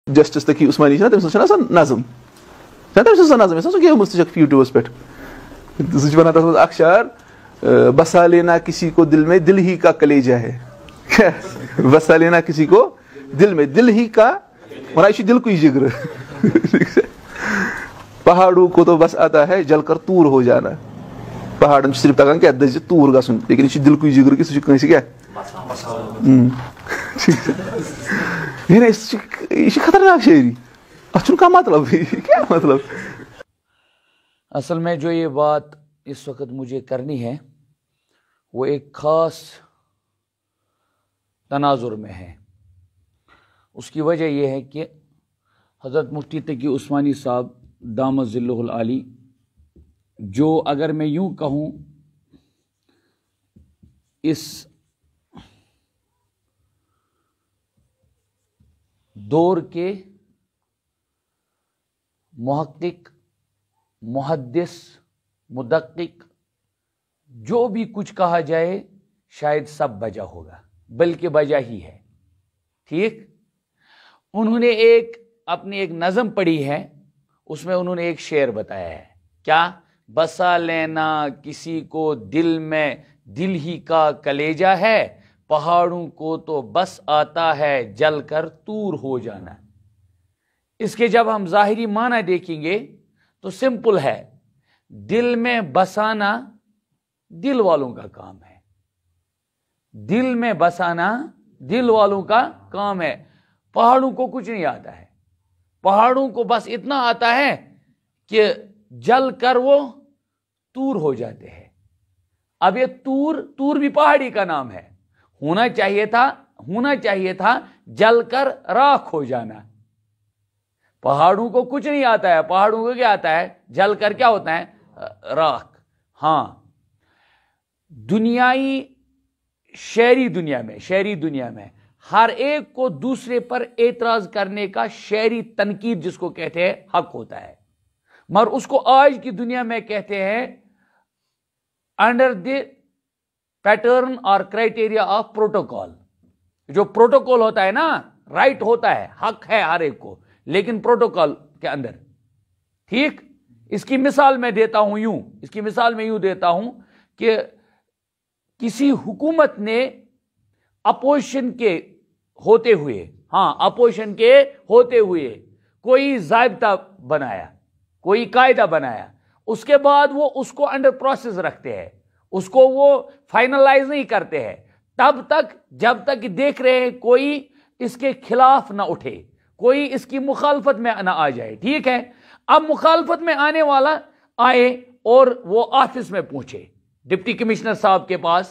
Justice Taqi Usmani تم سن نظم تم نظم سو گیمت یوٹیوبس پہ سہ تک اخ شعر بسا لینا کسی کو دل میں دل ہی کا کلیجہ ہے بسا لینا کسی کو دل میں دل ہی کا ورنہ یہ دل کو جگر پہاڑوں کو تو بس آتا ہے جل کر تور ہو جانا پہاڑن صرف تگان کیا دز تور گھن لیکن یہ دل کو جگر کہ سہ کیا یہ خطرناک شاعری اتھ کا مطلب کیا مطلب. اصل میں جو یہ بات اس وقت مجھے کرنی ہے وہ ایک خاص تناظر میں ہے. اس کی وجہ یہ ہے کہ حضرت مفتی تقی عثمانی صاحب دامت ظلہ العالی جو اگر میں یوں کہوں اس دور کے محقق محدث مدقق جو بھی کچھ کہا جائے شاید سب بجا ہوگا بلکہ بجا ہی ہے. ٹھیک. انہوں نے اپنی ایک نظم پڑھی ہے اس میں انہوں نے ایک شعر بتایا ہے کیا بسا لینا کسی کو دل میں دل ہی کا کلیجہ ہے پہاڑوں کو تو بس آتا ہے جل کر تور ہو جانا. اس کے جب ہم ظاہری معنی دیکھیں گے تو سمپل ہے. دل میں بسانا دل والوں کا کام ہے. دل میں بسانا دل والوں کا کام ہے. پہاڑوں کو کچھ نہیں آتا ہے. پہاڑوں کو بس اتنا آتا ہے کہ جل کر وہ تور ہو جاتے ہیں. اب یہ تور بھی پہاڑی کا نام ہے. ہونا چاہیے تھا جل کر راکھ ہو جانا. پہاڑوں کو کچھ نہیں آتا ہے. پہاڑوں کو کیا آتا ہے جل کر کیا ہوتا ہے راکھ. ہاں شہری دنیا میں ہر ایک کو دوسرے پر اعتراض کرنے کا شہری تنقید جس کو کہتے ہیں حق ہوتا ہے مگر اس کو آج کی دنیا میں کہتے ہیں انڈر دی پیٹرن اور کرائٹیریا آف پروٹوکول. جو پروٹوکول ہوتا ہے نا رائٹ ہوتا ہے حق ہے ہر ایک کو لیکن پروٹوکول کے اندر. ٹھیک. اس کی مثال میں یوں دیتا ہوں کہ کسی حکومت نے اپوزیشن کے ہوتے ہوئے کوئی ضابطہ بنایا کوئی قاعدہ بنایا اس کے بعد وہ اس کو انڈر پروسیس رکھتے ہیں اس کو وہ فائنلائز نہیں کرتے ہیں تب تک جب تک دیکھ رہے ہیں کوئی اس کے خلاف نہ اٹھے کوئی اس کی مخالفت میں نہ آ جائے. ٹھیک ہے. اب مخالفت میں آنے والا آئے اور وہ آفس میں پہنچے ڈپٹی کمشنر صاحب کے پاس.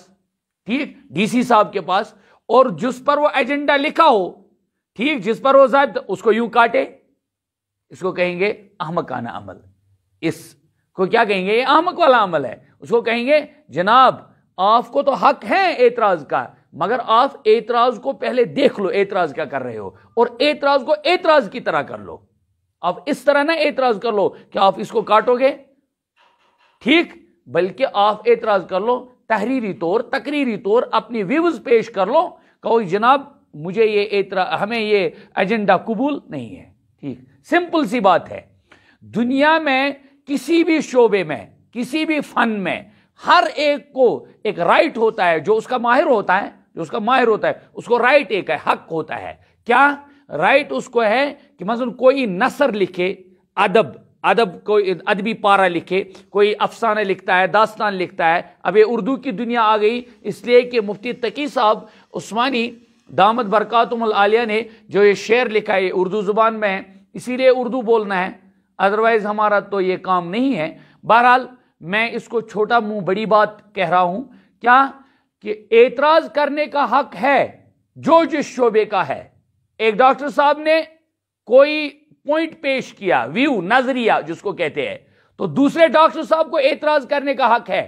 ٹھیک. ڈی سی صاحب کے پاس اور جس پر وہ ایجنڈا لکھا ہو ٹھیک جس پر وہ ضابطہ اس کو یوں کاٹے. اس کو کہیں گے احمقانہ عمل. اس کو کیا کہیں گے یہ احمق والا عمل ہے. اس کو کہیں گے جناب آپ کو تو حق ہے اعتراض کا مگر آپ اعتراض کو پہلے دیکھ لو اعتراض کیا کر رہے ہو اور اعتراض کو اعتراض کی طرح کر لو. آپ اس طرح نہ اعتراض کر لو کہ آپ اس کو کاٹو گے. ٹھیک. بلکہ آپ اعتراض کر لو تقریری طور اپنی ویوز پیش کر لو کہو جناب مجھے ہمیں یہ ایجنڈا قبول نہیں ہے. ٹھیک. سمپل سی بات ہے. دنیا میں کسی بھی شعبے میں کسی بھی فن میں ہر ایک کو ایک رائٹ ہوتا ہے جو اس کا ماہر ہوتا ہے اس کو رائٹ ایک ہے حق ہوتا ہے. کیا رائٹ اس کو ہے کہ مثلا کوئی نثر لکھے ادب کوئی ادبی پارہ لکھے کوئی افسانہ لکھتا ہے داستان لکھتا ہے. اب یہ اردو کی دنیا آ گئی اس لیے کہ مفتی تقی صاحب عثمانی دامت برکاتہم العالیہ نے جو یہ شعر لکھا ہے اردو زبان میں ہے اسی لیے اردو بولنا ہے ادروائز ہمارا تو یہ کام نہیں ہے. بہرحال میں اس کو چھوٹا منہ بڑی بات کہہ رہا ہوں کیا کہ اعتراض کرنے کا حق ہے جو جس شعبے کا ہے. ایک ڈاکٹر صاحب نے کوئی پوائنٹ پیش کیا ویو نظریہ جس کو کہتے ہیں تو دوسرے ڈاکٹر صاحب کو اعتراض کرنے کا حق ہے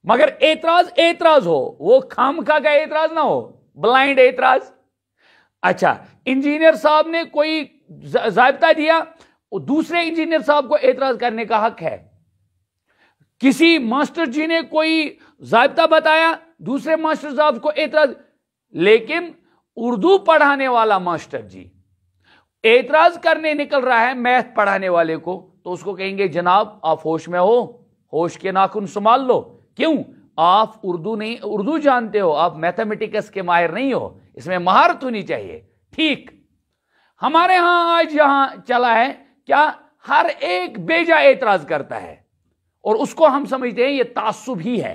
مگر اعتراض ہو وہ خامخواہ کا اعتراض نہ ہو بلائنڈ اعتراض. اچھا انجینئر صاحب نے کوئی ضابطہ دیا دوسرے انجینئر صاحب کو اعتراض کرنے کا حق ہے. کسی ماسٹر جی نے کوئی ضابطہ بتایا دوسرے ماسٹر صاحب کو اعتراض. لیکن اردو پڑھانے والا ماسٹر جی एतराज करने निकल रहा है मैथ पढ़ाने वाले को, तो उसको कहेंगे जनाब आप होश में हो, होश के नाखून संभाल लो। क्यों? आप उर्दू जानते हो, आप मैथमेटिक्स के माहिर नहीं हो, इसमें महारत होनी चाहिए। ठीक हमारे यहां आज यहां चला है क्या, हर एक बेजा एतराज करता है और उसको हम समझते हैं ये तासुब ही है।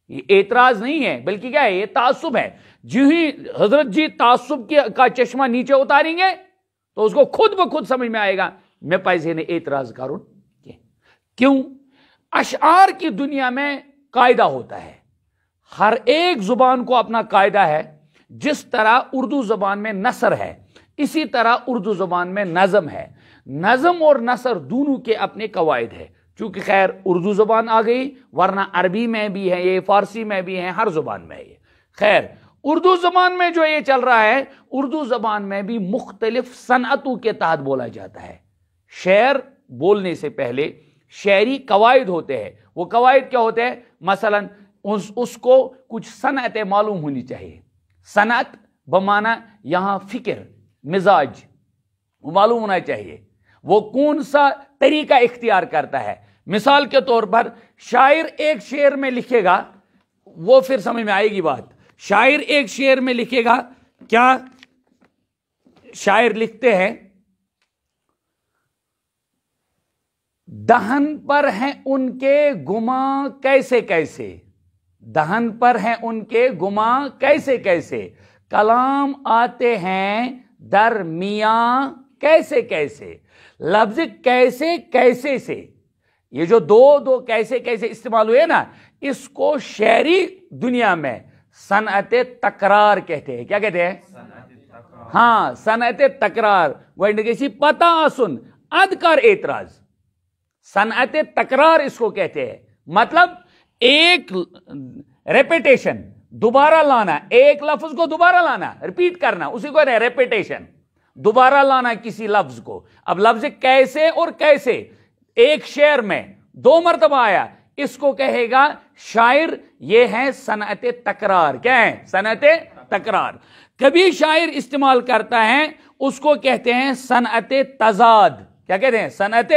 ये एतराज नहीं है बल्कि क्या है, ये तासुब है। जो ही हजरत जी तासुब का चश्मा नीचे उतारेंगे तो उसको खुद ब खुद समझ में आएगा मैं पैसे ने एतराज करूं। क्यों? अशआर की दुनिया में कायदा होता है, हर एक जुबान को अपना कायदा है। जिस तरह उर्दू जुबान में नसर है, इसी तरह उर्दू जुबान में नज़म है। नज़म और नसर दोनों के अपने कवायद है। चूंकि खैर उर्दू जुबान आ गई, वरना अरबी में भी है ये, फारसी में भी है, हर जुबान में है ये। खैर उर्दू जुबान में जो ये चल रहा है, उर्दू जुबान में भी मुख्तलिफ सनअतों के तहत बोला जाता है। शेर बोलने से पहले शेरी कवायद होते हैं। वो कवायद क्या होते हैं? मसलन उसको कुछ सनअतें मालूम होनी चाहिए। सनअत बमाना यहां फिक्र, मिजाज, वो मालूम होना चाहिए। वो कौन सा तरीका इख्तियार करता है। मिसाल के तौर पर शायर एक शेर में लिखेगा, वो फिर समझ में आएगी बात। शायर एक शेर में लिखेगा क्या? शायर लिखते हैं दहन पर हैं उनके गुमा कैसे कैसे, दहन पर हैं उनके गुमा कैसे कैसे, कलाम आते हैं दरमियां कैसे कैसे। लफ्ज कैसे कैसे से ये जो दो कैसे कैसे इस्तेमाल हुए ना, इसको शेरी दुनिया में सनअत तकरार कहते हैं। क्या कहते हैं? हाँ, सनअत तकरार। वही पता सुन अदकर एतराज, सनअत तकरार इसको कहते हैं। मतलब एक रेपिटेशन, दोबारा लाना, एक लफ्ज को दोबारा लाना, रिपीट करना, उसी को रेपिटेशन, दोबारा लाना किसी लफ्ज को। अब लफ्ज कैसे और कैसे एक शेर में 2 मरतबा आया, इसको कहेगा शायर ये है सनअत तकरार। क्या है? सनअत तकरार। कभी शायर इस्तेमाल करता है उसको कहते हैं सनअत तजाद। क्या कहते हैं? सनअत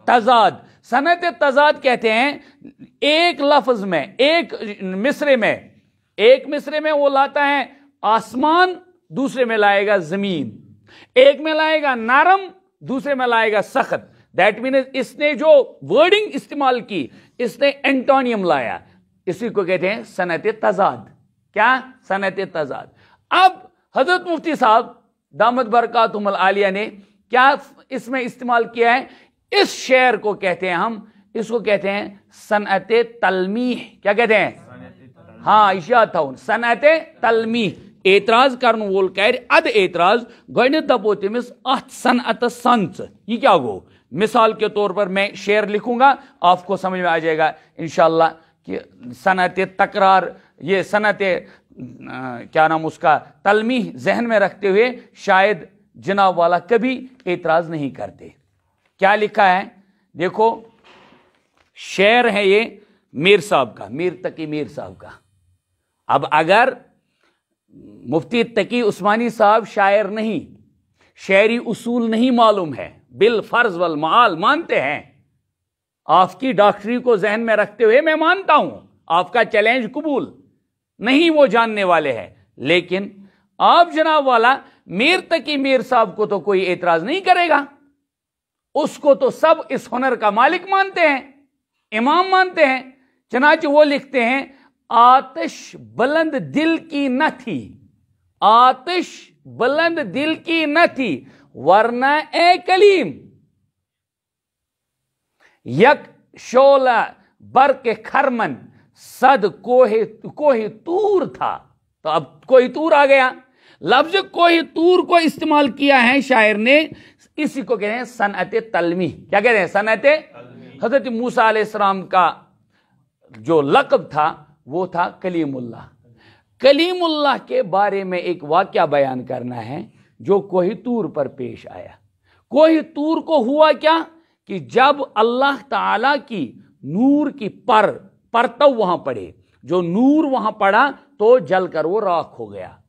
तजाद। सनअत तजाद कहते हैं एक लफ्ज में, एक मिसरे में वो लाता है आसमान, दूसरे में लाएगा जमीन, एक में लाएगा नरम, दूसरे में लाएगा सख्त। दैट मीन इसने जो वर्डिंग इस्तेमाल की, इसने एंटोनियम लाया, इसी को कहते हैं सनअत तजाद। क्या? सनअत तजाद। अब हजरत मुफ्ती साहब दामद बरकातुहुमुल आलिया ने क्या इसमें इस्तेमाल किया है? इस शेर को कहते हैं हम, इसको कहते हैं सनअत तलमीह। क्या कहते हैं? हाँ, इशात था सनअत तलमीह। एतराज कर वोल कर अद एतराज गो दपो तमिस अत सनअत संच। ये क्या गो? मिसाल के तौर पर मैं शेर लिखूंगा, आपको समझ में आ जाएगा इंशाअल्लाह कि सनअत तकरार, ये सनअत क्या नाम उसका, तलमीह जहन में रखते हुए शायद जनाब वाला कभी एतराज नहीं करते। क्या लिखा है देखो, शेर है ये मीर साहब का, मीर तकी मीर साहब का। अब अगर मुफ्ती तकी उस्मानी साहब शायर नहीं, शेरी उसूल नहीं मालूम है, बिल फर्ज वल माल मानते हैं, आपकी डॉक्टरी को जहन में रखते हुए मैं मानता हूं, आपका चैलेंज कबूल नहीं वो जानने वाले हैं, लेकिन आप जनाब वाला मीर तकी मीर साहब को तो कोई एतराज नहीं करेगा। उसको तो सब इस हुनर का मालिक मानते हैं, इमाम मानते हैं। चनाच वो लिखते हैं आतिश बुलंद दिल की न थी, आतिश बुलंद दिल की न थी, वरना ए कलीम यक शोला बर के खरमन सद कोहे तूर था। तो अब कोही तूर आ गया। लफ्ज कोही तूर को इस्तेमाल किया है शायर ने, इसी को कहते हैं सनअत तलमीह। क्या कहते हैं? सनअत। हजरत मूसा अलैहिस्सलाम का जो लक़ब था वो था कलीमुल्लाह। कलीमुल्लाह के बारे में एक वाक़या बयान करना है जो कोही तूर पर पेश आया। कोही तूर को हुआ क्या कि जब अल्लाह ताला की नूर की परतव वहां पड़े, जो नूर वहां पड़ा तो जलकर वो राख हो गया।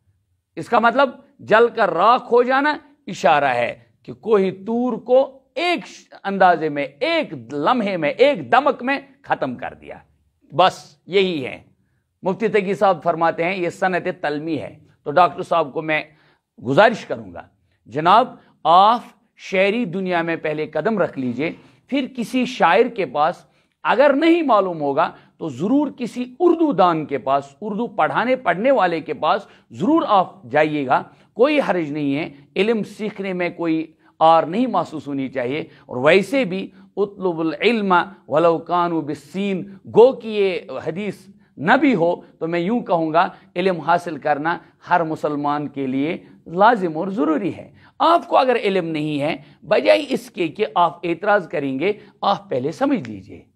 इसका मतलब जलकर राख हो जाना इशारा है کہ कोही तूर को एक अंदाजे में, एक लम्हे में, एक दमक में खत्म कर दिया। बस यही है। मुफ्ती तकी साहब फरमाते हैं ये सनत तलमी है। तो डॉक्टर साहब को मैं गुजारिश करूंगा, जनाब आप शायरी दुनिया में पहले कदम रख लीजिए, फिर किसी शायर के पास अगर नहीं मालूम होगा तो जरूर किसी उर्दू दान के पास, उर्दू पढ़ने वाले के पास जरूर आप जाइएगा। कोई हर्ज नहीं है, इल्म सीखने में कोई आर नहीं महसूस होनी चाहिए। और वैसे भी उतलुबुल इल्म वलौ कानु बिस्सीन, गो कि ये हदीस न भी हो तो मैं यूं कहूंगा इल्म हासिल करना हर मुसलमान के लिए लाजिम और ज़रूरी है। आपको अगर इल्म नहीं है, बजाय इसके कि आप एतराज़ करेंगे, आप पहले समझ लीजिए,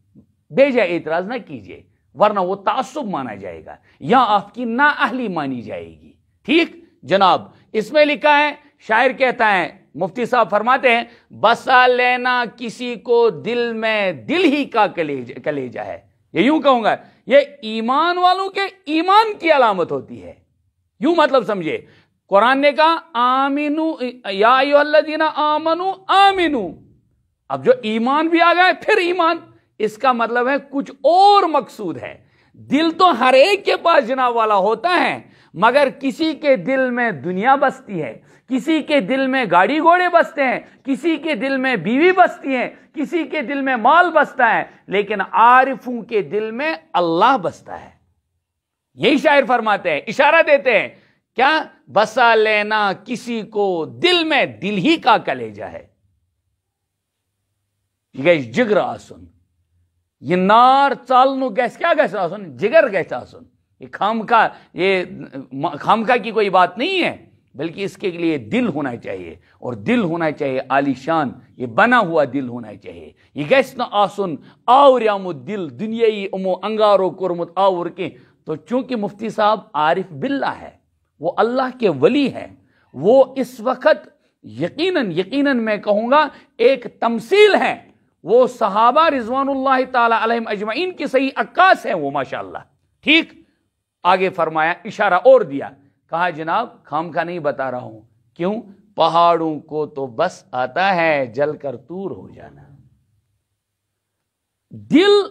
बेजा एतराज़ ना कीजिए, वरना वो तासुब माना जाएगा या आपकी नाअहली मानी जाएगी। ठीक जनाब, इसमें लिखा है, शायर कहता है, मुफ्ती साहब फरमाते हैं, बसा लेना किसी को दिल में दिल ही का कलेजा है। ये यूं कहूंगा, ये ईमान वालों के ईमान की अलामत होती है। यूं मतलब समझे, कुरान ने कहा आमिनु या अय्युहल्लज़ीना आमनु आमिनु, अब जो ईमान भी आ गया फिर ईमान, इसका मतलब है कुछ और मकसूद है। दिल तो हर एक के पास जनाब वाला होता है, मगर किसी के दिल में दुनिया बसती है, किसी के दिल में गाड़ी घोड़े बसते हैं, किसी के दिल में बीवी बसती है, किसी के दिल में माल बसता है, लेकिन आरिफों के दिल में अल्लाह बसता है। यही शायर फरमाते हैं, इशारा देते हैं, क्या बसा लेना किसी को दिल में दिल ही का कलेजा है। जिगर आसुन, ये नार चालनु गैस क्या गैस आसुन, जिगर गैस आसुन। ये खामखा की कोई बात नहीं है, बल्कि इसके लिए दिल होना चाहिए, और दिल होना चाहिए आलीशान, ये बना हुआ दिल होना चाहिए। ये गैस न आसुन और यामुद दिल दुनियाई उमो अंगारो कुरमुत आवर के। तो चूंकि मुफ्ती साहब आरिफ बिल्ला है, वो अल्लाह के वली है, वो इस वक्त यकीनन मैं कहूंगा एक तमसील है, वो सहाबा रिजवानुल्लाह ताला अलैहिम अजमईन की सही अक्कास है वो, माशाअल्लाह। ठीक, आगे फरमाया, इशारा और दिया, कहा जनाब खामखा नहीं बता रहा हूं, क्यों, पहाड़ों को तो बस आता है जलकर तूर हो जाना। दिल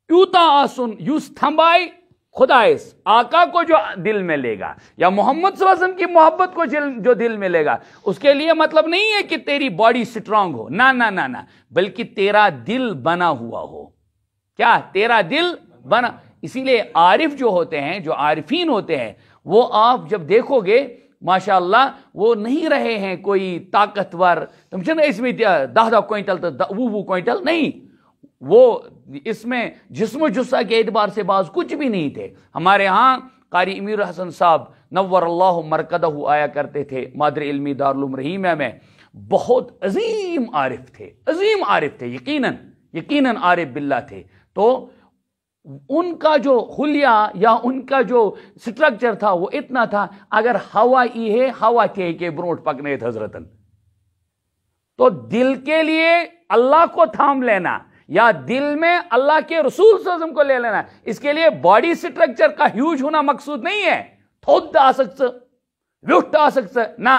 यूता आसुन यूस थम्बाई खुदाइस, आका को जो दिल में लेगा या मोहम्मद सल्लल्लाहु अलैहि वसल्लम की मोहब्बत को जो दिल में लेगा, उसके लिए मतलब नहीं है कि तेरी बॉडी स्ट्रांग हो, ना ना ना ना, बल्कि तेरा दिल बना हुआ हो। क्या, तेरा दिल बना। इसीलिए आरिफ जो होते हैं, जो आरिफीन होते हैं, वो आप जब देखोगे माशाअल्लाह, वो नहीं रहे हैं कोई ताकतवर, तुम चलो इसमें 10 क्विंटल तो वो क्विंटल नहीं, वो इसमें जिस्म जुस्सा के एतबार से बाज कुछ भी नहीं थे। हमारे यहाँ कारी अमीर हसन साहब नव्वरल्लाहु मरकदहु आया करते थे मादर इल्मी दारुल उलूम रहीमा में, बहुत अजीम आरिफ थे, अजीम आरिफ थे, यकीनन आरिफ बिल्ला थे। तो उनका जो हुलिया या उनका जो स्ट्रक्चर था वो इतना था, अगर हवा ये हवा थे के ब्रोट पकने हजरतन, तो दिल के लिए अल्लाह को थाम लेना या दिल में अल्लाह के रसूल सल्लल्लाहु अलैहि वसल्लम को ले लेना, इसके लिए बॉडी स्ट्रक्चर का ह्यूज होना मकसूद नहीं है, थोद आ सकता, व्युट आ सकता ना,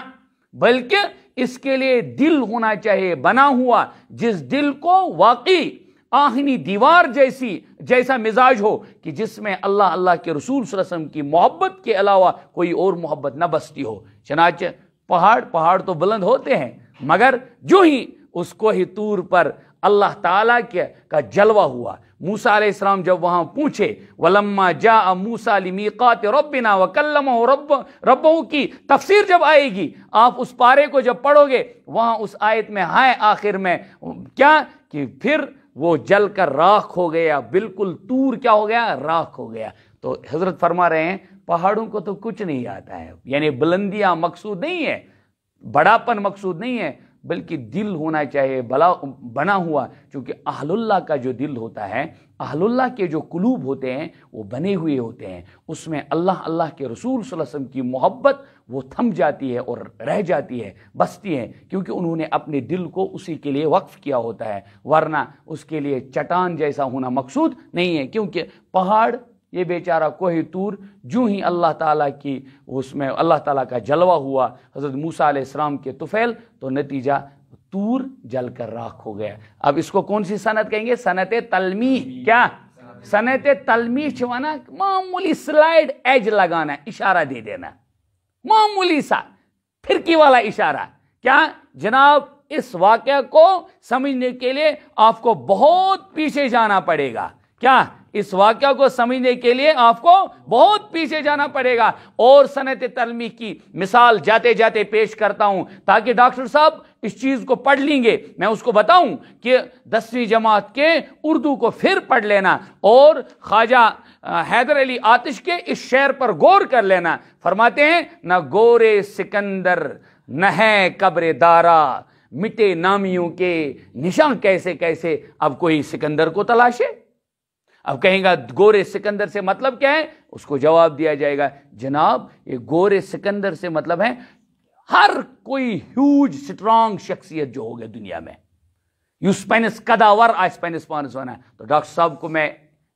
बल्कि इसके लिए दिल होना चाहिए बना हुआ, जिस दिल को वाकई आहिनी दीवार जैसा मिजाज हो कि जिसमें अल्लाह अल्लाह के रसूल सल्लल्लाहु अलैहि वसल्लम की मोहब्बत के अलावा कोई और मोहब्बत न बसती हो। चनाचे पहाड़ तो बुलंद होते हैं, मगर जो ही उसको ही तूर पर अल्लाह ताला का जलवा हुआ, मूसा अलैहिस्सलाम जब वहां पूछे, वलम्मा जा मूसा लिमीक़ात रब्बिना व कल्लमहु रब्बहु की तफसीर जब आएगी, आप उस पारे को जब पढ़ोगे, वहां उस आयत में है आखिर में क्या कि फिर वो जल कर राख हो गया, बिल्कुल तूर क्या हो गया, राख हो गया। तो हजरत फरमा रहे हैं पहाड़ों को तो कुछ नहीं आता है, यानी बुलंदियां मकसूद नहीं है, बड़ापन मकसूद नहीं है, बल्कि दिल होना चाहिए बना हुआ। क्योंकि अहलुल्लाह का जो दिल होता है, अहलुल्लाह के जो कुलूब होते हैं वो बने हुए होते हैं, उसमें अल्लाह के रसूल सल्लल्लाहु अलैहि वसल्लम की मोहब्बत वो थम जाती है और रह जाती है, बसती है, क्योंकि उन्होंने अपने दिल को उसी के लिए वक्फ किया होता है, वरना उसके लिए चट्टान जैसा होना मकसूद नहीं है। क्योंकि पहाड़ یہ بیچارہ کوہ طور جو ہی اللہ تعالیٰ کی اس میں اللہ تعالیٰ کا جلوہ ہوا حضرت موسیٰ علیہ السلام کے طفیل، تو نتیجہ طور جل کر راکھ ہو گیا۔ اب اس کو کون سی صنعت کہیں گے؟ صنعت تلمیح۔ کیا صنعت تلمیح چھوانا؟ معمولی سلائڈ ایج لگانا، اشارہ دے دینا، معمولی سا پھرکی والا اشارہ۔ کیا جناب اس واقعہ کو سمجھنے کے لیے آپ کو بہت پیچھے جانا پڑے گا۔ کیا اس واقعہ کو سمجھنے کے لیے آپ کو بہت پیچھے جانا پڑے گا۔ اور صنعت تلمیح کی مثال جاتے جاتے پیش کرتا ہوں تاکہ ڈاکٹر صاحب اس چیز کو پڑھ لیں گے، میں اس کو بتاؤں کہ 10ویں جماعت کے اردو کو پھر پڑھ لینا اور خواجہ حیدر علی آتش کے اس شعر پر غور کر لینا۔ فرماتے ہیں نہ گورے سکندر نہ ہے قبر دارا، مٹے نامیوں کے نشان کیسے کیسے۔ اب کوئی سکندر کو تلاشے، اب کہیں گا گورے سکندر سے مطلب کیا ہے؟ اس کو جواب دیا جائے گا جناب یہ گورے سکندر سے مطلب ہے ہر کوئی ہیوج سٹرانگ شخصیت جو ہو گیا دنیا میں، یس پنس قداور آس پنس پانس ونان۔ تو ڈاکٹر صاحب کو میں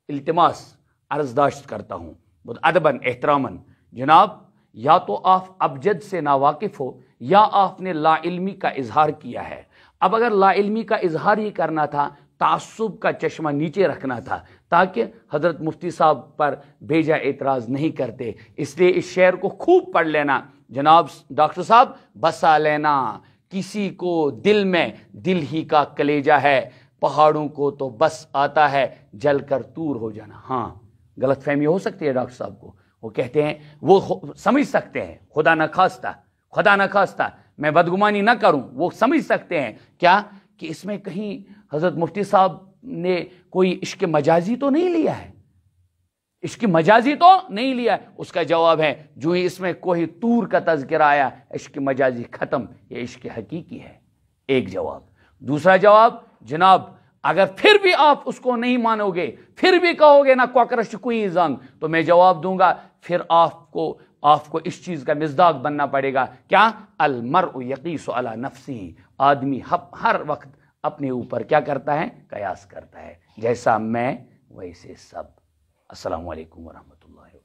التماس عرضداشت کرتا ہوں بہت ادباً احتراماً، جناب یا تو آپ ابجد سے ناواقف ہو یا آپ نے لا علمی کا اظہار کیا ہے۔ اب اگر لا علمی کا اظہار ہی کرنا تھا، تعصب کا چشمہ نیچے رکھنا تھا تاکہ حضرت مفتی صاحب پر بھیجا اعتراض نہیں کرتے، اس لیے اس شعر کو خوب پڑھ لینا جناب ڈاکٹر صاحب۔ بسا لینا کسی کو دل میں، دل ہی کا کلیجہ ہے، پہاڑوں کو تو بس آتا ہے جل کر طور ہو جانا۔ ہاں غلط فہمی ہو سکتی ہے ڈاکٹر صاحب کو، وہ کہتے ہیں وہ سمجھ سکتے ہیں، خدا نہ خواستہ میں بدگمانی نہ کروں، وہ سمجھ سکتے ہیں کیا کہ اس میں کہیں حضرت مفتی صاحب نے کوئی عشق مجازی تو نہیں لیا ہے، عشق مجازی تو نہیں لیا۔ اس کا جواب ہے جو ہی اس میں کوہ طور کا تذکرہ آیا عشق مجازی ختم، یہ عشق حقیقی ہے۔ ایک جواب۔ دوسرا جواب جناب اگر پھر بھی آپ اس کو نہیں مانو گے، پھر بھی کہو گے نہ کوکرش کوئی زنگ، تو میں جواب دوں گا پھر آپ کو اس چیز کا مصداق بننا پڑے گا۔ کیا؟ المرء یقیس علی نفسہ، آدمی ہر وقت اپنے اوپر کیا کرتا ہے؟ قیاس کرتا ہے، جیسا میں ویسے سب۔ السلام علیکم ورحمۃ اللہ۔